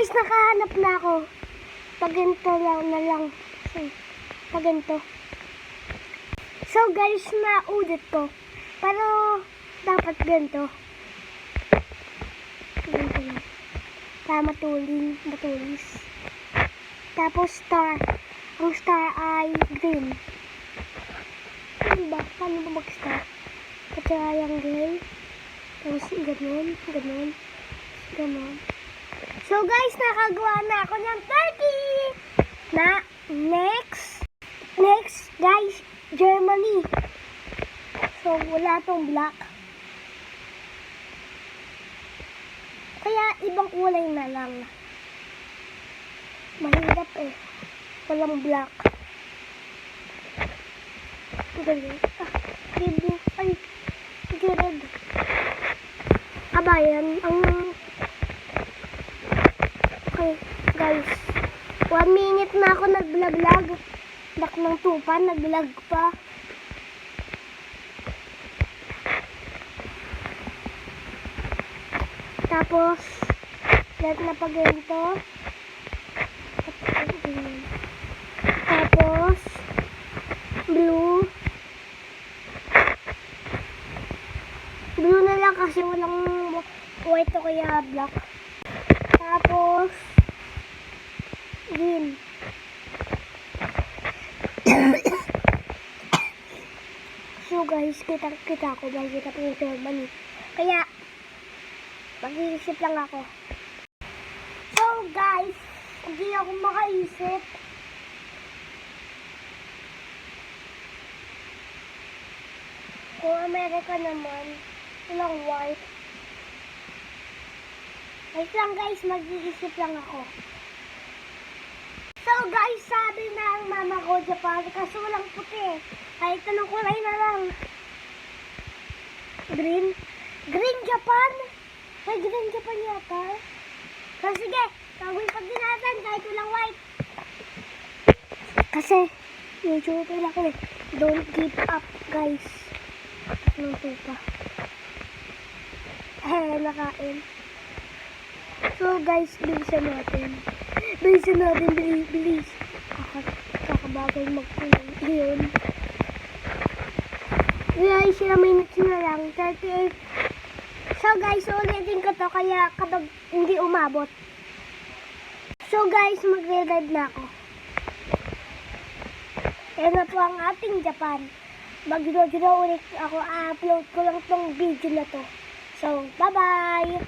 guys, nakahanap na ako. Paganto lang na lang. Paganto. So guys, naudit ko. Pero dapat ganito. Ganito lang. Para matulis. Tapos star. Ang star ay green. Ano ba? Paano ba mag-star? Triangle. Tapos ganon. So guys, nakagawa na ako ng turkey. Next guys, Germany. So wala tong black. Kaya ibang kulay na lang. Mahirap eh. Walang black. Galing. Blue. Ay, red. Abayan, okay, guys. 1 minute na ako nag-vlog. Dak ng tupan, nag-vlog pa. Tapos, lahat na pa ganito. Tapos, blue. Blue na lang kasi walang white o kaya black. Tapos, green. So guys, kita ko makikita po yung Germany. Kaya, mag-iisip lang ako. So guys, hindi ako makaisip. Kung America naman, walang white. Wait lang guys, mag-iisip lang ako. So guys, sabi na ang mama ko Japan kasi walang puti. Kahit anong kulay na lang. Green? Green Japan? May green Japan yata. So sige, gawin pa din natin kahit walang white. Kasi, YouTuber lang ako eh. Don't give up guys. Ng tupa. Nakain. So guys, bilisan natin. Bilis. Kakabagay magkulay. Yun. Guys, ilang minutes na lang. 38. So guys, ulitin ko to kaya kapag hindi umabot. So guys, magre-red na ako. Yan na po ang ating Japan. Mag-draw ulit ako. I-upload ko lang tong video na to. So, bye-bye!